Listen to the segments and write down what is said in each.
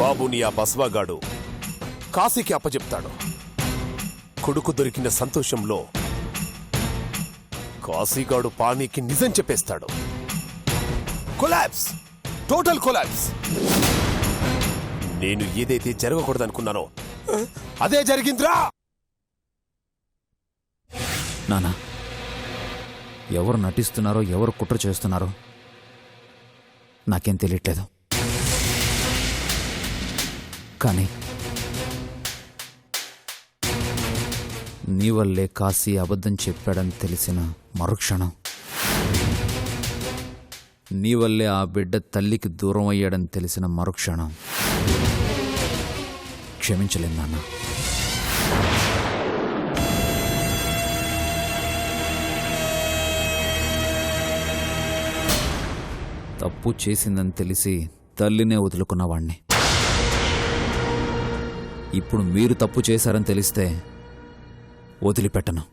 బాబుని ఆ బస్వాగాడు కాశీకి అప్పచెప్తాడు. కొడుకు దొరికిన సంతోషంలో కాశీగాడు పానీకి నిజం చెప్పేస్తాడు. Collapse, total collapse. నేను ఏదైతే జరగకూడదనుకున్నానో అదే జరిగిందిరా. నానా, ఎవరు నటిస్తున్నారో ఎవరు కుట్ర చేస్తున్నారో నాకేం తెలియట్లేదు. కానీ నీ వల్లే కాశీ అబద్ధం చెప్పాడని తెలిసిన మరుక్షణం, నీ వల్లే ఆ బిడ్డ తల్లికి దూరం అయ్యాడని తెలిసిన మరుక్షణం క్షమించలేను నాన్న. తప్పు చేసిందని తెలిసి తల్లినే వదులుకున్నవాణ్ణి. ఇప్పుడు మీరు తప్పు చేశారని తెలిస్తే వదిలిపెట్టను.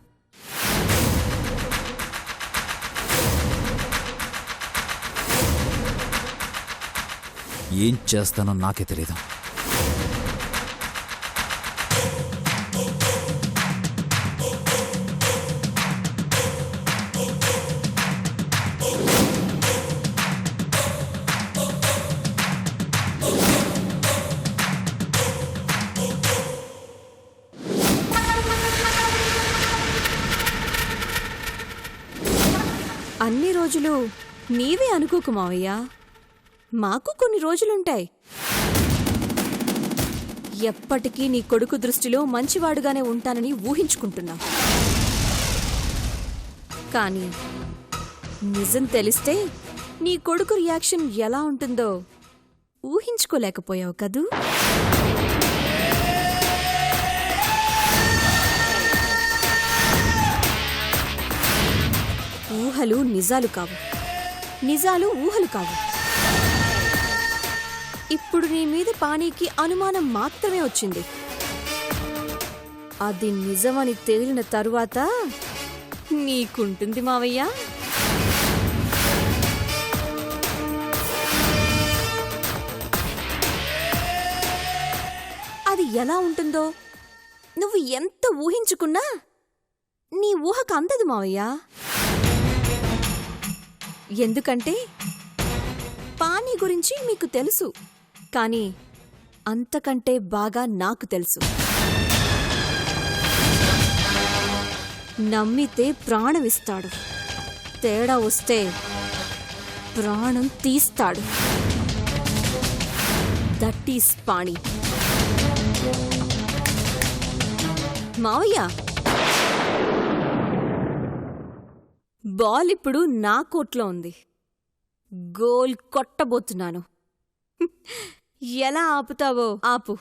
ఏం చేస్తానో నాకే తెలీదు. అన్ని రోజులు నీవే అనుకోకు మావయ్య, మాకు కొన్ని రోజులుంటాయి. ఎప్పటికీ నీ కొడుకు దృష్టిలో మంచివాడుగానే ఉంటానని ఊహించుకుంటున్నా. కానీ నిజం తెలిస్తే నీ కొడుకు రియాక్షన్ ఎలా ఉంటుందో ఊహించుకోలేకపోయావు కదూ. ఊహలు నిజాలు కావు, నిజాలు ఊహలు కావు. ఇప్పుడు నీ మీద పానీకి అనుమానం మాత్రమే వచ్చింది. అది నిజమని తేలిన తరువాత నీకుంటుంది మావయ్య. అది ఎలా ఉంటుందో నువ్వు ఎంత ఊహించుకున్నా నీ ఊహకు అందదు మావయ్య. ఎందుకంటే పానీ గురించి మీకు తెలుసు, కానీ అంతకంటే బాగా నాకు తెలుసు. నమ్మితే ప్రాణమిస్తాడు, తేడా వస్తే ప్రాణం తీస్తాడు. దట్ ఈస్ పాణి. మావయ్య, బాల్ ఇప్పుడు నా కోర్టులో ఉంది. గోల్ కొట్టబోతున్నాను. ఎలా ఆపుతావో ఆపు.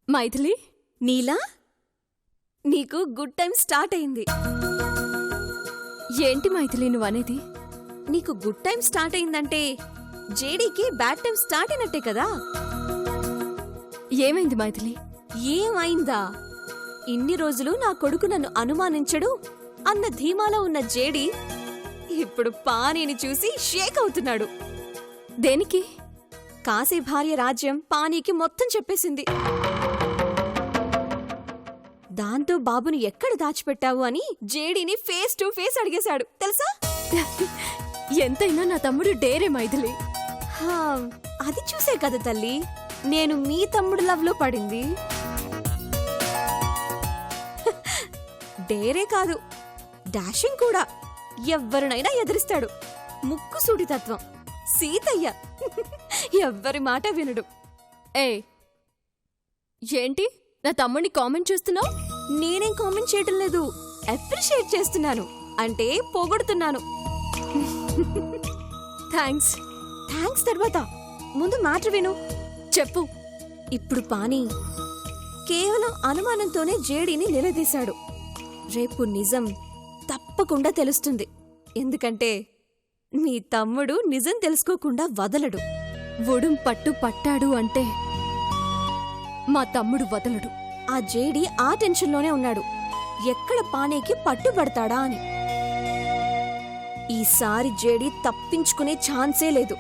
మైథిలి, నీలా, నీకు గుడ్ టైం స్టార్ట్ అయింది. ఏంటి మైథిలి నువ్వనేది? నీకు గుడ్ టైం స్టార్ట్ అయిందంటే జేడీకి బ్యాడ్ టైం స్టార్ట్ అయినట్టే కదా. ఏమైంది మైథిలి? ఏమైందా? ఇన్ని రోజులు నా కొడుకు నన్ను అనుమానించడు అన్న ధీమాలో ఉన్న జేడీ ఇప్పుడు పానీని చూసి షేక్ అవుతున్నాడు. దేనికి? కాశీ భార్య రాజ్యం పానీకి మొత్తం చెప్పేసింది. దాంతో బాబుని ఎక్కడ దాచిపెట్టావు అని జేడీని ఫేస్ టు ఫేస్ అడిగేశాడు తెలుసా. ఎంతైనా నా తమ్ముడు డేరే మైథిలి. అది చూసే కదా తల్లి నేను మీ తమ్ముడు లవ్ లో పడింది. డేరే కాదు, డాషింగ్ కూడా. ఎవ్వరినైనా ఎదిరిస్తాడు. ముక్కు సూటితత్వం. సీతయ్య ఎవ్వరి మాట వినడు. ఏంటి నా తమ్ముడిని కామెంట్ చేస్తున్నావు? నేనేం కామెంట్ చేయటం లేదు, అప్రిషియేట్ చేస్తున్నాను, అంటే పొగడుతున్నాను. థ్యాంక్స్. థ్యాంక్స్ తర్వాత ముందు మ్యాటర్ విను. చెప్పు. ఇప్పుడు పాని కేవలం అనుమానంతోనే జేడీని నిలదీశాడు. రేపు నిజం తప్పకుండా తెలుస్తుంది. ఎందుకంటే మీ తమ్ముడు నిజం తెలుసుకోకుండా వదలడు. ఒడుం పట్టు పట్టాడు అంటే మా తమ్ముడు వదలడు. ఆ జేడీ ఆ టెన్షన్లోనే ఉన్నాడు, ఎక్కడ పానీకి పట్టుబడతాడా అని. ఈసారి జేడీ తప్పించుకునే ఛాన్సే లేదు.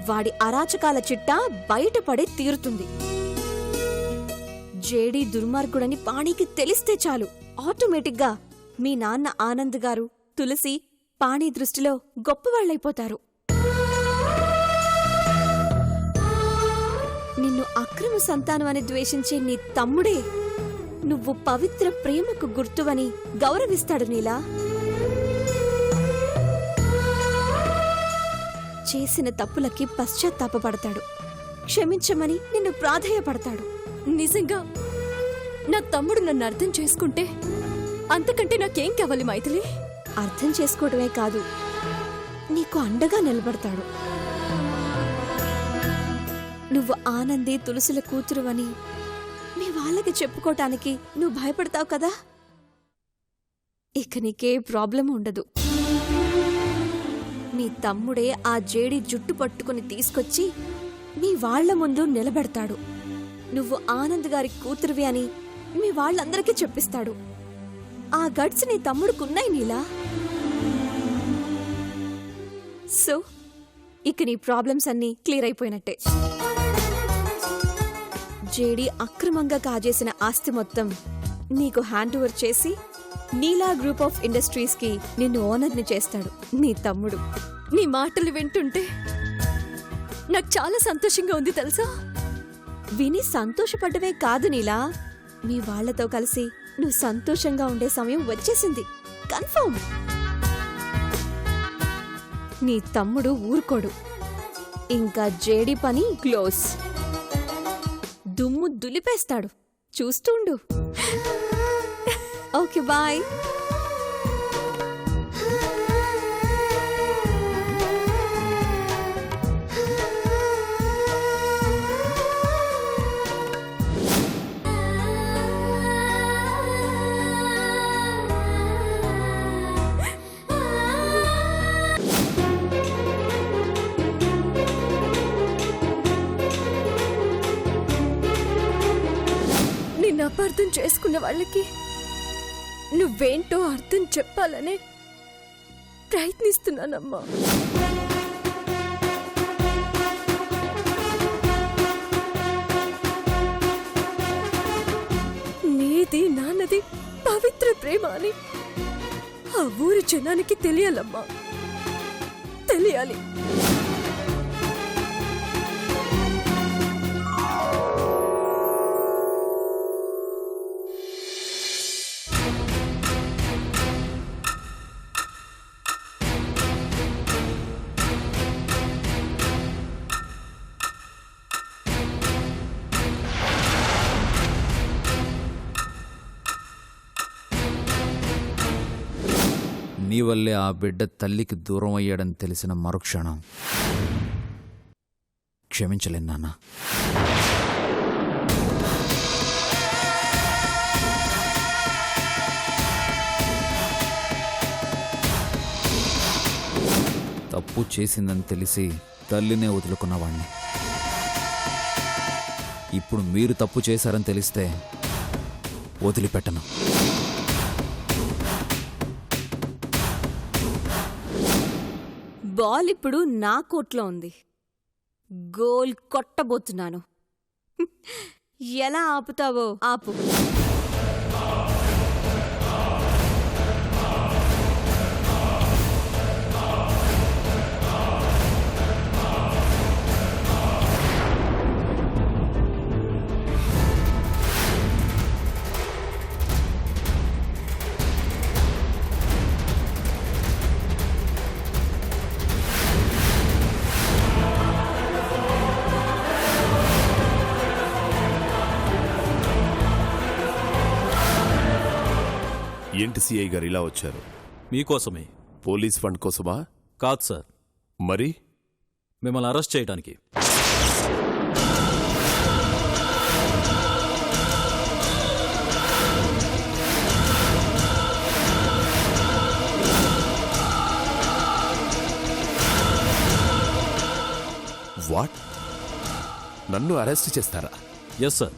వాడి అరాచకాల చిట్టా బయటపడే తీరుతుంది. జేడీ దుర్మార్గుడని పాణికి తెలిస్తే చాలు, ఆటోమేటిక్గా మీ నాన్న ఆనంద్ గారు, తులసి పాణి దృష్టిలో గొప్పవాళ్లైపోతారు. నిన్ను అక్రమ సంతానం అని ద్వేషించే నీ తమ్ముడే నువ్వు పవిత్ర ప్రేమకు గుర్తువని గౌరవిస్తాడు. నీలా చేసిన తప్పులకి పశ్చాత్తాపపడతాడు, క్షమించమని నిన్ను ప్రాధేయపడతాడు. నిజంగా నా తమ్ముడు నన్ను అర్థం చేసుకుంటే అంతకంటే నాకేం కావాలి మైథిలి? అర్థం చేసుకోవడమే కాదు, నీకు అండగా నిలబడతాడు. నువ్వు ఆనంది తులసిల కూతురు అని మీ వాళ్ళకి చెప్పుకోటానికి నువ్వు భయపడతావు కదా, ఇక నీకే ప్రాబ్లం ఉండదు. నీ తమ్ముడే ఆ జేడి జుట్టు పట్టుకుని తీసుకొచ్చి మీ వాళ్ల ముందు నిలబెడతాడు. నువ్వు ఆనంద్ గారి కూతురువి అని మీ వాళ్ళందరికీ చెప్పిస్తాడు. ఆ గట్స్ నీ తమ్ముడుకున్నాయి నీలా. సో ఇక నీ ప్రాబ్లమ్స్ అన్నీ క్లియర్ అయిపోయినట్టే. జేడీ అక్రమంగా కాజేసిన ఆస్తి మొత్తం నీకు హ్యాండ్ ఓవర్ చేసి నీలా గ్రూప్ ఆఫ్ ఇండస్ట్రీస్ కి నిన్ను ఓనర్ని చేస్తాడు నీ తమ్ముడు. నీ మాటలు వింటుంటే నాకు చాలా సంతోషంగా ఉంది తెలుసా. విని సంతోషపడ్డమే కాదు నీలా, మీ వాళ్లతో కలిసి నువ్వు సంతోషంగా ఉండే సమయం వచ్చేసింది, కన్ఫర్మ్. నీ తమ్ముడు ఊరుకోడు. ఇంకా జేడీ పని క్లోజ్. దుమ్ము దులిపేస్తాడు, చూస్తుండు. Okay bye. నిన్ను అపార్థం చేసుకున్న వాళ్ళకి నువ్వేంటో అర్థం చెప్పాలనే ప్రయత్నిస్తున్నానమ్మా. నీది నాన్నది పవిత్ర ప్రేమ అని ఆ ఊరి జనానికి తెలియాలమ్మా, తెలియాలి. నీ వల్లే ఆ బిడ్డ తల్లికి దూరం అయ్యాడని తెలిసిన మరుక్షణం క్షమించలేను నాన్న. తప్పు చేసిందని తెలిసి తల్లినే వదులుకున్నవాణ్ణి. ఇప్పుడు మీరు తప్పు చేశారని తెలిస్తే వదిలిపెట్టను. బాల్ ఇప్పుడు నా కోట్లో ఉంది. గోల్ కొట్టబోతున్నాను. ఎలా ఆపుతావో ఆపు. ఏంటి సిఐ గారు ఇలా వచ్చారు? మీకోసమే. పోలీస్ ఫండ్ కోసమా? కాదు సార్, మరి మిమ్మల్ని అరెస్ట్ చేయడానికి. వాట్? నన్ను అరెస్ట్ చేస్తారా? Yes sir.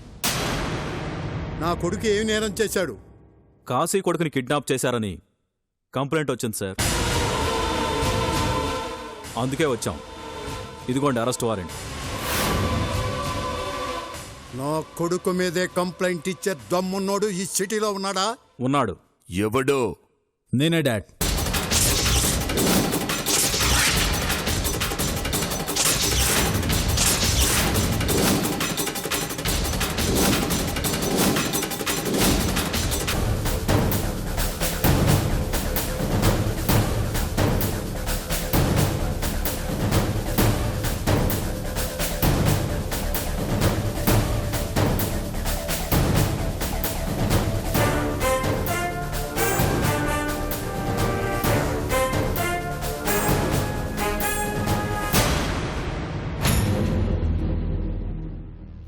నా కొడుకు ఏం నేరం చేశాడు? కాశీ కొడుకుని కిడ్నాప్ చేశారని కంప్లైంట్ వచ్చింది సార్. అందుకే వచ్చాం. ఇదిగోండి అరెస్ట్ వారెంట్. నా కొడుకు మీదే కంప్లైంట్ ఇచ్చే దమ్మున్నోడు ఈ సిటీలో ఉన్నాడా? ఉన్నాడు. ఎవడో? నేనే డాడ్.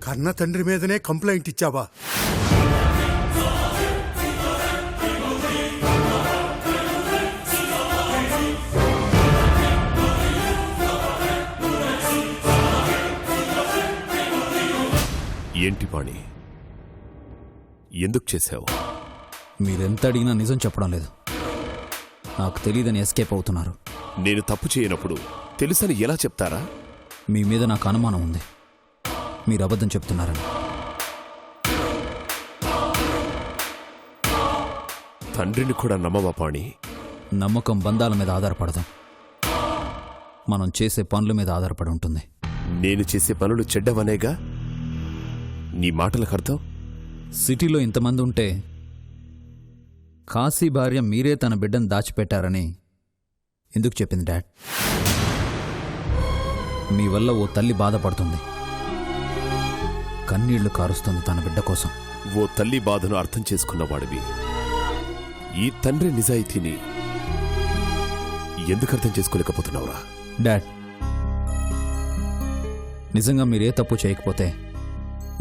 కన్న తండ్రి మీదనే కంప్లైంట్ ఇచ్చావా? ఏంటి పాణి, ఎందుకు చేశావు? మీరెంత అడిగినా నిజం చెప్పడం లేదు. నాకు తెలియదని ఎస్కేప్ అవుతున్నారు. నేను తప్పు చేయనప్పుడు తెలుసని ఎలా చెప్తారా? మీ మీద నాకు అనుమానం ఉంది. మీరు అబద్ధం చెప్తున్నారని. తండ్రిని కూడా నమ్మవా పాణి? నమ్మకం బంధాల మీద ఆధారపడదాం, మనం చేసే పనుల మీద ఆధారపడి ఉంటుంది. నేను చేసే పనులు చెడ్డవనేగా నీ మాటలకు అర్థం? సిటీలో ఇంతమంది ఉంటే కాశీ భార్య మీరే తన బిడ్డను దాచిపెట్టారని ఎందుకు చెప్పింది డాడ్? మీ వల్ల ఓ తల్లి బాధపడుతుంది, కన్నీళ్లు కారుస్తుంది తన బిడ్డ కోసం. ఓ తల్లి బాధను అర్థం చేసుకున్నవాడివి ఈ తండ్రి నిజాయితీని ఎందుకు అర్థం చేసుకోలేకపోతున్నావురా? డాడ్, నిజంగా మీరే తప్పు చేయకపోతే,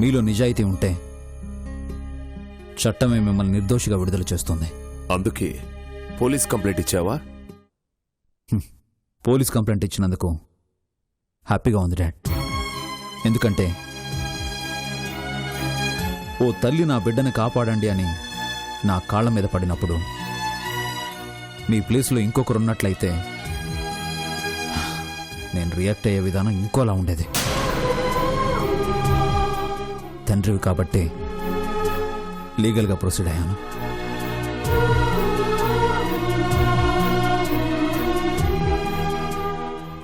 మీలో నిజాయితీ ఉంటే చట్టమే మిమ్మల్ని నిర్దోషిగా విడుదల చేస్తుంది. అందుకే పోలీస్ కంప్లైంట్ ఇచ్చావా? పోలీస్ కంప్లైంట్ ఇచ్చినందుకు హ్యాపీగా ఉంది డాడ్. ఎందుకంటే ఓ తల్లి నా బిడ్డని కాపాడండి అని నా కాళ్ళ మీద పడినప్పుడు మీ ప్లేస్లో ఇంకొకరున్నట్లయితే నేను రియాక్ట్ అయ్యే విధానం ఇంకోలా ఉండేది. తండ్రివి కాబట్టి లీగల్గా ప్రొసీడ్ అయ్యాను.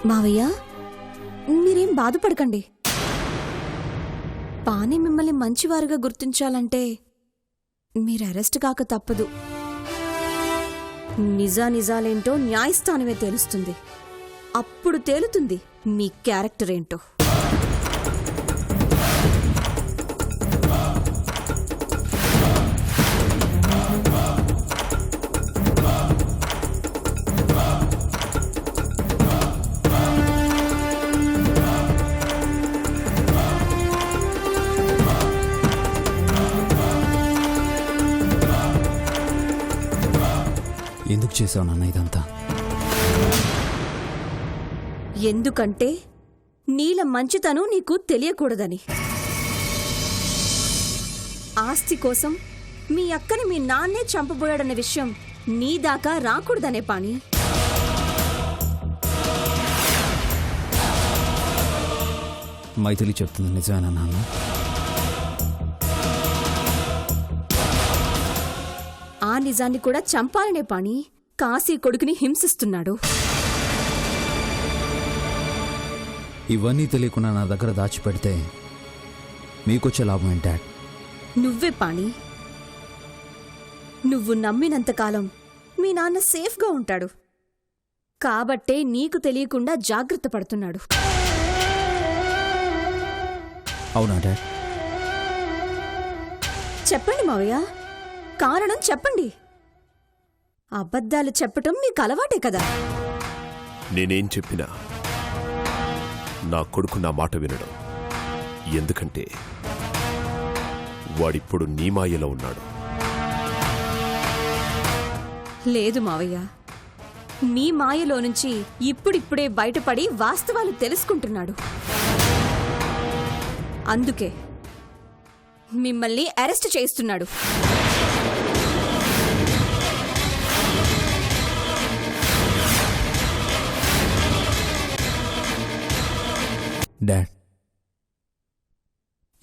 మావయ్య, మీరేం బాధపడకండి. పాని మిమ్మల్ని మంచివారుగా గుర్తించాలంటే మీరు అరెస్ట్ కాక తప్పదు. నిజాలేంటో న్యాయస్థానమే తేలుస్తుంది. అప్పుడు తేలుతుంది మీ క్యారెక్టర్ ఏంటో. ఎందుకు చేసావు నాన్న ఇదంతా? ఎందుకంటే నీల మంచితనం నీకు తెలియకూడదని. ఆస్తి కోసం మీ అక్కని మీ నాన్నే చంపబోయాడన్న విషయం నీ దాకా రాకూడదనే పాని. మైథిలి చెప్తుంది నిజమేనా నాన్న? ఆ నిజాన్ని కూడా చంపాలనే పాని కాశీ కొడుకుని హింసిస్తున్నాడు. ఇవన్నీ తెలియకుండా నా దగ్గర దాచిపెడితే మీకొచ్చే లాభం ఏంటి డాడ్? నువ్వే పాని. నువ్వు నమ్మినంతకాలం మీ నాన్న సేఫ్గా ఉంటాడు. కాబట్టే నీకు తెలియకుండా జాగ్రత్త పడుతున్నాడు. అవునా డాడ్? చెప్పండి మావయ్య, కారణం చెప్పండి. అబద్ధాలు చెప్పటం మీకు అలవాటే కదా. నేనేం చెప్పినా నా కొడుకు నా మాట వినడం. ఎందుకంటే వాడిప్పుడు నీ మాయలో ఉన్నాడు. లేదు మావయ్య, మీ మాయలో నుంచి ఇప్పుడిప్పుడే బయటపడి వాస్తవాలు తెలుసుకుంటున్నాడు. అందుకే మిమ్మల్ని అరెస్ట్ చేస్తున్నాడు. డాడ్,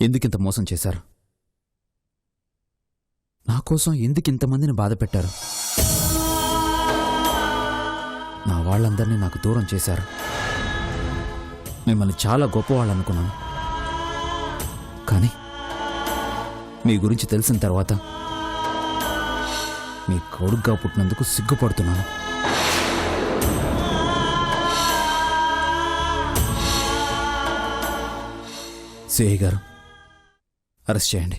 ఎందుకింత మోసం చేశారు? నా కోసం ఎందుకింతమందిని బాధ పెట్టారు? నా వాళ్ళందరినీ నాకు దూరం చేశారు. మిమ్మల్ని చాలా గొప్పవాళ్ళనుకున్నాను, కానీ మీ గురించి తెలిసిన తర్వాత మీ కొడుగ్గా పుట్టినందుకు సిగ్గుపడుతున్నాను. సిఐ గారు, అరెస్ట్ చేయండి.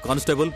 కానిస్టేబుల్,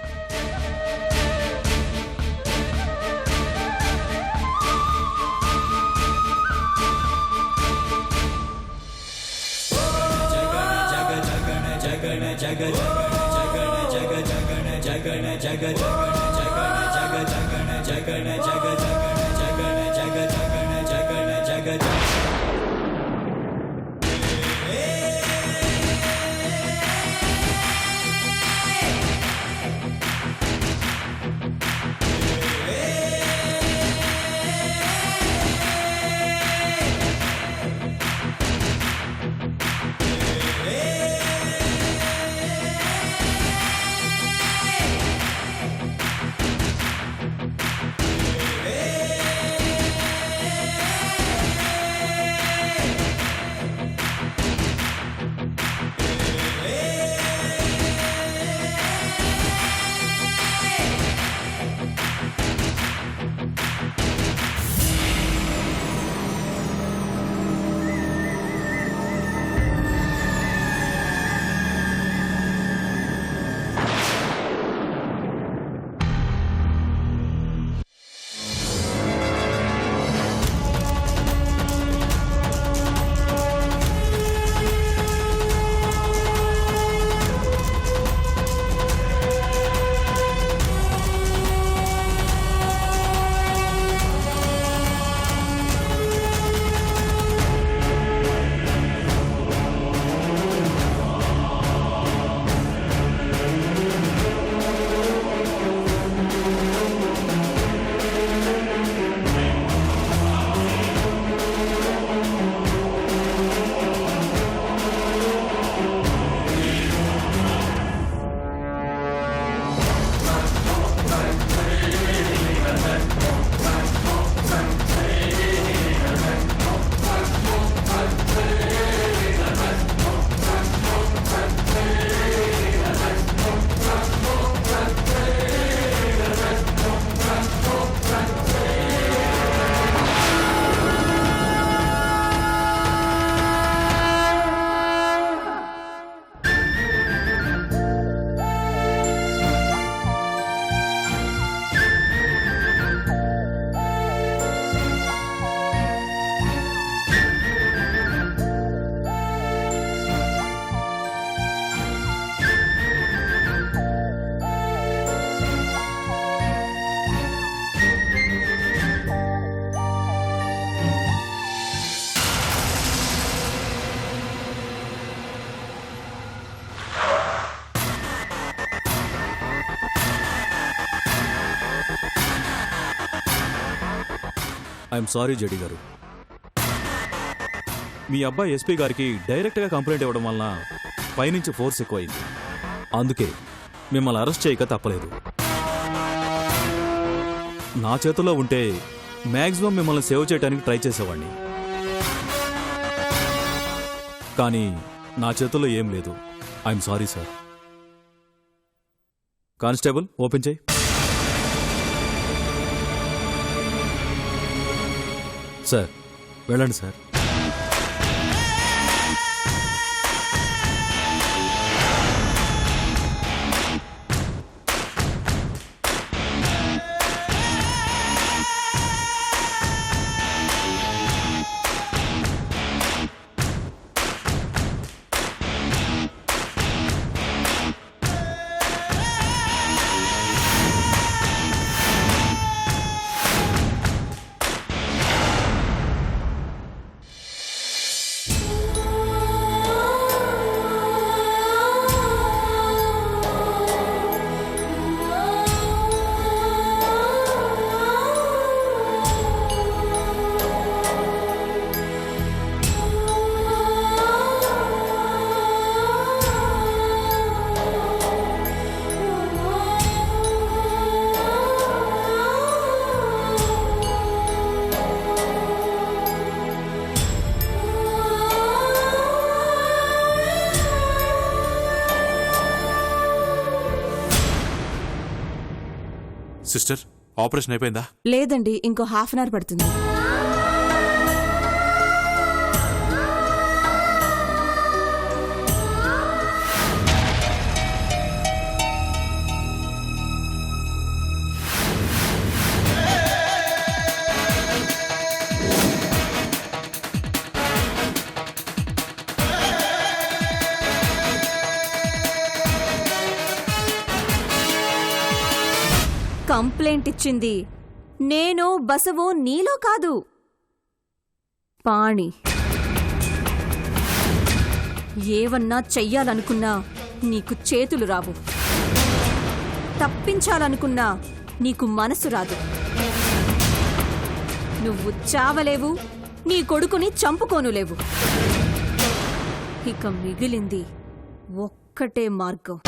ఐఎమ్ సారీ జడి గారు. మీ అబ్బాయి ఎస్పీ గారికి డైరెక్ట్గా కంప్లైంట్ ఇవ్వడం వలన పైనుంచి ఫోర్స్ ఎక్కువైంది. అందుకే మిమ్మల్ని అరెస్ట్ చేయక తప్పలేదు. నా చేతిలో ఉంటే మ్యాక్సిమం మిమ్మల్ని సేవ్ చేయడానికి ట్రై చేసేవాడిని, కానీ నా చేతుల్లో ఏం లేదు. I'm sorry sir. Constable open చేయి. సార్ వెళ్ళండి సార్. సిస్టర్, ఆపరేషన్ అయిపోయిందా? లేదండి, ఇంకో హాఫ్ అన్ అవర్ పడుతుంది. కంప్లైంట్ ఇచ్చింది నేను, బసవు, నీలో కాదు, పాణి. ఏవన్నా చెయ్యాలనుకున్నా నీకు చేతులు రావు, తప్పించాలనుకున్నా నీకు మనసు రాదు. నువ్వు చావలేవు, నీ కొడుకుని చంపుకోనులేవు. ఇక మిగిలింది ఒక్కటే మార్గం.